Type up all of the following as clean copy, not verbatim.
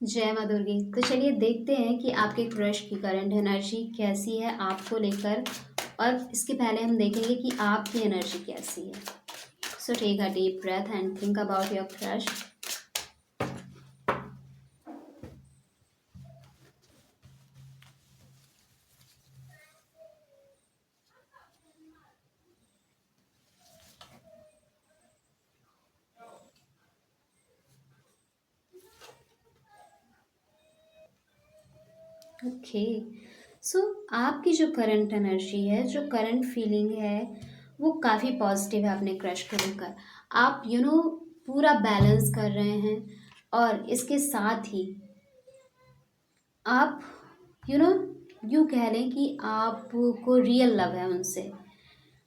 जय माँ दुर्गे। तो चलिए देखते हैं कि आपके क्रश की करंट एनर्जी कैसी है आपको लेकर। और इसके पहले हम देखेंगे कि आपकी एनर्जी कैसी है। So take a deep breath and think about your crush. Okay. So आपकी जो करंट एनर्जी है, जो करंट फीलिंग है, वो काफ़ी पॉजिटिव है अपने क्रश को लेकर। आप पूरा बैलेंस कर रहे हैं। और इसके साथ ही आप यू नो यूँ कह लें कि आपको रियल लव है उनसे।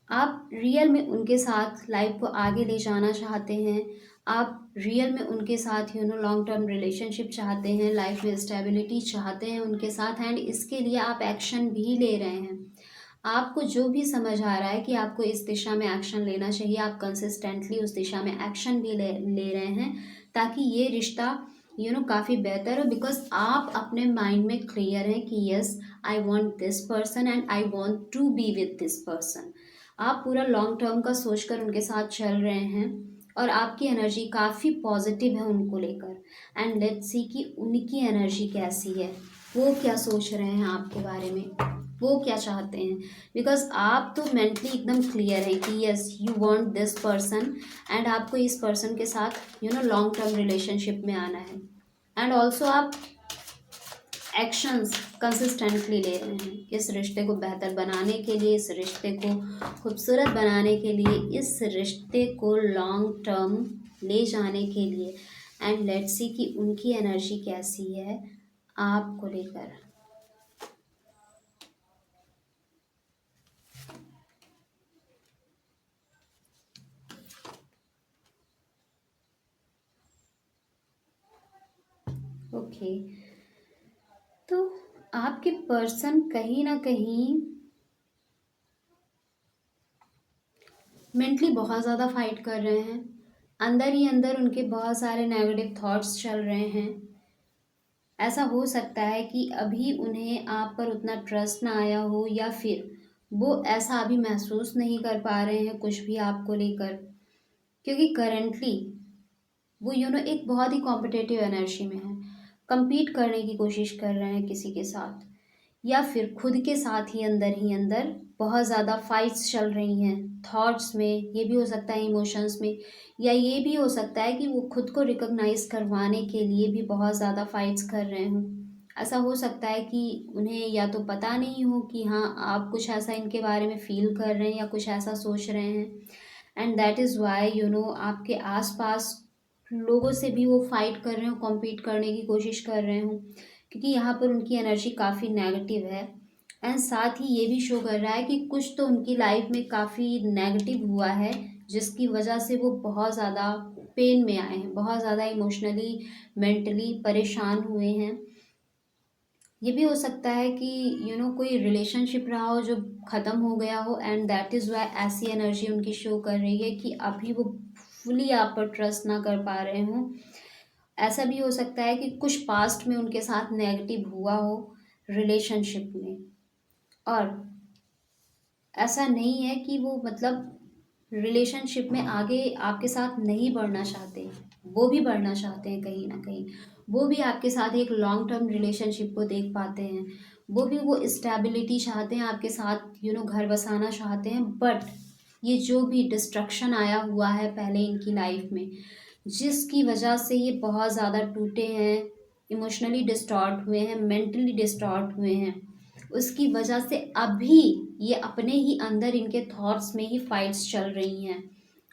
आप रियल में उनके साथ लाइफ को आगे ले जाना चाहते हैं। आप रियल में उनके साथ लॉन्ग टर्म रिलेशनशिप चाहते हैं, लाइफ में स्टेबिलिटी चाहते हैं उनके साथ। एंड इसके लिए आप एक्शन भी ले रहे हैं। आपको जो भी समझ आ रहा है कि आपको इस दिशा में एक्शन लेना चाहिए, आप कंसिस्टेंटली उस दिशा में एक्शन भी ले रहे हैं, ताकि ये रिश्ता काफ़ी बेहतर हो। बिकॉज आप अपने माइंड में क्लियर हैं कि yes, I want this person and I want to be with this person. आप पूरा लॉन्ग टर्म का सोचकर उनके साथ चल रहे हैं। और आपकी एनर्जी काफ़ी पॉजिटिव है उनको लेकर। एंड लेट्स सी कि उनकी एनर्जी कैसी है, वो क्या सोच रहे हैं आपके बारे में, वो क्या चाहते हैं। बिकॉज आप तो मेंटली एकदम क्लियर है कि yes, you want this person and आपको इस पर्सन के साथ लॉन्ग टर्म रिलेशनशिप में आना है। एंड ऑल्सो आप एक्शंस कंसिस्टेंटली ले रहे हैं इस रिश्ते को बेहतर बनाने के लिए, इस रिश्ते को खूबसूरत बनाने के लिए, इस रिश्ते को लॉन्ग टर्म ले जाने के लिए। एंड लेट्स सी कि उनकी एनर्जी कैसी है आपको लेकर। ओके। तो आपके पर्सन कहीं ना कहीं मेंटली बहुत ज़्यादा फाइट कर रहे हैं। अंदर ही अंदर उनके बहुत सारे नेगेटिव थॉट्स चल रहे हैं। ऐसा हो सकता है कि अभी उन्हें आप पर उतना ट्रस्ट ना आया हो, या फिर वो ऐसा अभी महसूस नहीं कर पा रहे हैं कुछ भी आपको लेकर। क्योंकि करंटली वो एक बहुत ही कॉम्पिटिटिव एनर्जी में है। compete करने की कोशिश कर रहे हैं किसी के साथ, या फिर खुद के साथ ही अंदर बहुत ज़्यादा फाइट्स चल रही हैं थॉट्स में। ये भी हो सकता है इमोशंस में, या ये भी हो सकता है कि वो खुद को रिकॉग्नाइज करवाने के लिए भी बहुत ज़्यादा फाइट्स कर रहे हों। ऐसा हो सकता है कि उन्हें या तो पता नहीं हो कि हाँ, आप कुछ ऐसा इनके बारे में फील कर रहे हैं या कुछ ऐसा सोच रहे हैं। एंड दैट इज़ वाई आपके आसपास लोगों से भी वो फाइट कर रहे हो, कॉम्पीट करने की कोशिश कर रहे हो। क्योंकि यहाँ पर उनकी एनर्जी काफ़ी नेगेटिव है। एंड साथ ही ये भी शो कर रहा है कि कुछ तो उनकी लाइफ में काफ़ी नेगेटिव हुआ है, जिसकी वजह से वो बहुत ज़्यादा पेन में आए हैं, बहुत ज़्यादा इमोशनली मेंटली परेशान हुए हैं। ये भी हो सकता है कि कोई रिलेशनशिप रहा हो जो ख़त्म हो गया हो, एंड दैट इज़ वाई ऐसी एनर्जी उनकी शो कर रही है कि अभी वो फुली आप पर ट्रस्ट ना कर पा रहे हों। ऐसा भी हो सकता है कि कुछ पास्ट में उनके साथ नेगेटिव हुआ हो रिलेशनशिप में। और ऐसा नहीं है कि वो रिलेशनशिप में आगे आपके साथ नहीं बढ़ना चाहते। वो भी बढ़ना चाहते हैं कहीं ना कहीं। वो भी आपके साथ एक लॉन्ग टर्म रिलेशनशिप को देख पाते हैं। वो भी वो स्टेबिलिटी चाहते हैं आपके साथ, घर बसाना चाहते हैं। बट ये जो भी डिस्ट्रक्शन आया हुआ है पहले इनकी लाइफ में, जिसकी वजह से ये बहुत ज़्यादा टूटे हैं, इमोशनली डिस्टॉर्ट हुए हैं, मेंटली डिस्टॉर्ट हुए हैं, उसकी वजह से अभी ये अपने ही अंदर इनके थॉट्स में ही फाइट्स चल रही हैं।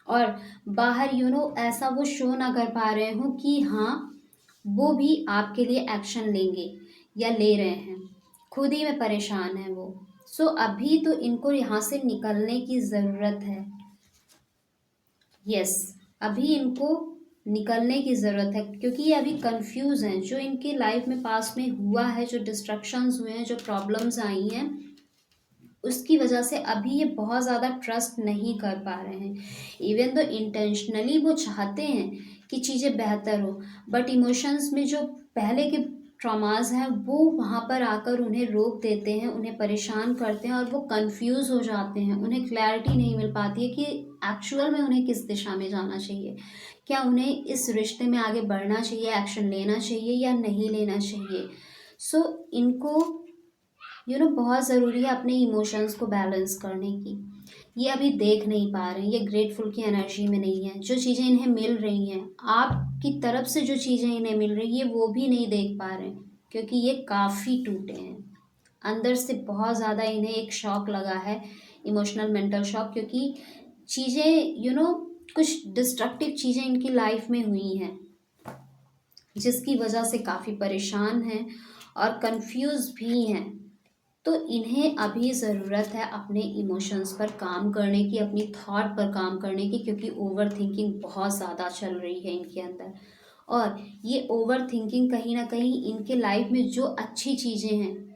और बाहर ऐसा वो शो ना कर पा रहे हो कि हाँ, वो भी आपके लिए एक्शन लेंगे या ले रहे हैं। खुद ही में परेशान है वो। सो अभी तो इनको यहाँ से निकलने की ज़रूरत है। यस, अभी इनको निकलने की ज़रूरत है, क्योंकि ये अभी कंफ्यूज हैं। जो इनकी लाइफ में पास्ट में हुआ है, जो डिस्ट्रक्शंस हुए हैं, जो प्रॉब्लम्स आई हैं, उसकी वजह से अभी ये बहुत ज़्यादा ट्रस्ट नहीं कर पा रहे हैं। इवन तो इंटेंशनली वो चाहते हैं कि चीज़ें बेहतर हो, बट इमोशंस में जो पहले के ट्रॉमास हैं वो वहाँ पर आकर उन्हें रोक देते हैं, उन्हें परेशान करते हैं और वो कंफ्यूज हो जाते हैं। उन्हें क्लैरिटी नहीं मिल पाती है कि एक्चुअल में उन्हें किस दिशा में जाना चाहिए, क्या उन्हें इस रिश्ते में आगे बढ़ना चाहिए, एक्शन लेना चाहिए या नहीं लेना चाहिए। सो इनको बहुत ज़रूरी है अपने इमोशंस को बैलेंस करने की। ये अभी देख नहीं पा रहे हैं, ये ग्रेटफुल की एनर्जी में नहीं है। जो चीज़ें इन्हें मिल रही हैं आपकी तरफ से, जो चीज़ें इन्हें मिल रही है वो भी नहीं देख पा रहे हैं, क्योंकि ये काफ़ी टूटे हैं अंदर से। बहुत ज़्यादा इन्हें एक शॉक लगा है, इमोशनल मेंटल शॉक, क्योंकि चीज़ें कुछ डिस्ट्रक्टिव चीज़ें इनकी लाइफ में हुई हैं, जिसकी वजह से काफ़ी परेशान हैं और कंफ्यूज भी हैं। तो इन्हें अभी ज़रूरत है अपने इमोशंस पर काम करने की, अपनी थॉट पर काम करने की, क्योंकि ओवर थिंकिंग बहुत ज़्यादा चल रही है इनके अंदर। और ये ओवर थिंकिंग कहीं ना कहीं इनके लाइफ में जो अच्छी चीज़ें हैं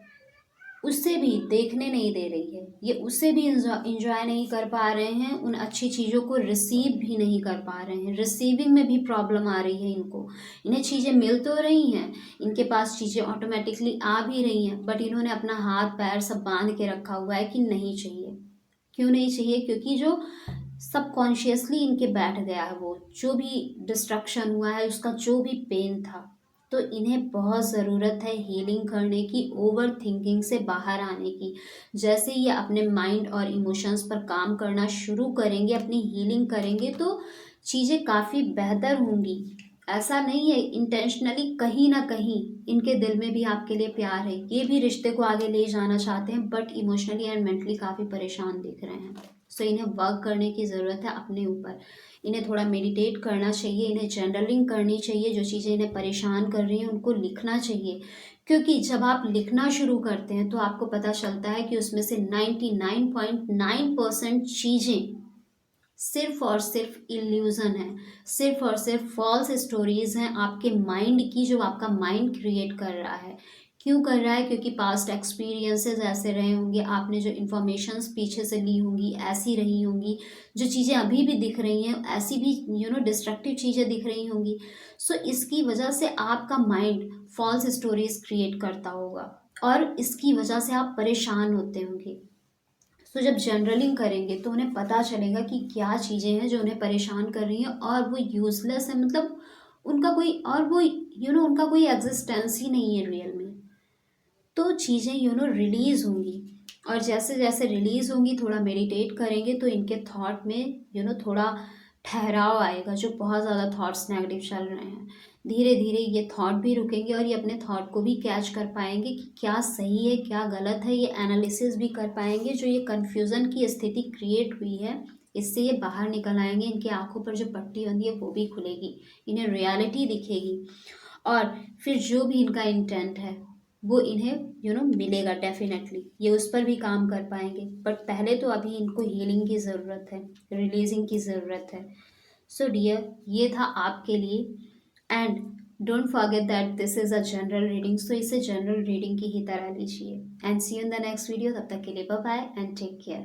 उससे भी देखने नहीं दे रही है। ये उससे भी इंजॉय नहीं कर पा रहे हैं, उन अच्छी चीज़ों को रिसीव भी नहीं कर पा रहे हैं। रिसीविंग में भी प्रॉब्लम आ रही है इनको। इन्हें चीज़ें मिल तो रही हैं, इनके पास चीज़ें ऑटोमेटिकली आ भी रही हैं, बट इन्होंने अपना हाथ पैर सब बांध के रखा हुआ है कि नहीं चाहिए। क्यों नहीं चाहिए? क्योंकि जो सबकॉन्शियसली इनके बैठ गया है, वो जो भी डिस्ट्रक्शन हुआ है, उसका जो भी पेन था, तो इन्हें बहुत ज़रूरत है हीलिंग करने की, ओवर थिंकिंग से बाहर आने की। जैसे ये अपने माइंड और इमोशंस पर काम करना शुरू करेंगे, अपनी हीलिंग करेंगे, तो चीज़ें काफ़ी बेहतर होंगी। ऐसा नहीं है, इंटेंशनली कहीं ना कहीं इनके दिल में भी आपके लिए प्यार है, ये भी रिश्ते को आगे ले जाना चाहते हैं, बट इमोशनली एंड मेंटली काफ़ी परेशान दिख रहे हैं। सो इन्हें वर्क करने की ज़रूरत है अपने ऊपर। इन्हें थोड़ा मेडिटेट करना चाहिए, इन्हें जर्नलिंग करनी चाहिए, जो चीज़ें इन्हें परेशान कर रही हैं उनको लिखना चाहिए। क्योंकि जब आप लिखना शुरू करते हैं तो आपको पता चलता है कि उसमें से 99.9% चीज़ें सिर्फ और सिर्फ इल्यूज़न है, सिर्फ और सिर्फ फॉल्स स्टोरीज़ हैं आपके माइंड की, जो आपका माइंड क्रिएट कर रहा है। क्यों कर रहा है? क्योंकि पास्ट एक्सपीरियंसेस ऐसे रहे होंगे, आपने जो इन्फॉर्मेशंस पीछे से ली होंगी ऐसी रही होंगी, जो चीज़ें अभी भी दिख रही हैं ऐसी भी डिस्ट्रक्टिव चीज़ें दिख रही होंगी। सो इसकी वजह से आपका माइंड फॉल्स स्टोरीज क्रिएट करता होगा और इसकी वजह से आप परेशान होते होंगे। तो जब जनरलिंग करेंगे तो उन्हें पता चलेगा कि क्या चीज़ें हैं जो उन्हें परेशान कर रही हैं और वो यूज़लेस है, मतलब उनका कोई और वो उनका कोई एग्जिस्टेंस ही नहीं है रियल में। तो चीज़ें रिलीज़ होंगी, और जैसे जैसे रिलीज़ होंगी, थोड़ा मेडिटेट करेंगे तो इनके थॉट में थोड़ा ठहराव आएगा। जो बहुत ज़्यादा थॉट्स नेगेटिव चल रहे हैं, धीरे धीरे ये थॉट भी रुकेंगे और ये अपने थॉट को भी कैच कर पाएंगे कि क्या सही है क्या गलत है। ये एनालिसिस भी कर पाएंगे, जो ये कन्फ्यूज़न की स्थिति क्रिएट हुई है इससे ये बाहर निकल आएंगे। इनकी आंखों पर जो पट्टी बंधी है वो भी खुलेगी, इन्हें रियलिटी दिखेगी, और फिर जो भी इनका इंटेंट है वो इन्हें मिलेगा डेफिनेटली। ये उस पर भी काम कर पाएंगे, बट पहले तो अभी इनको हीलिंग की ज़रूरत है, रिलीजिंग की ज़रूरत है। सो डियर, ये था आपके लिए। And don't forget that this is a general reading, so इसे जनरल रीडिंग की ही तरह लीजिए। And see you in the next video. तब तक के लिए bye bye and take care.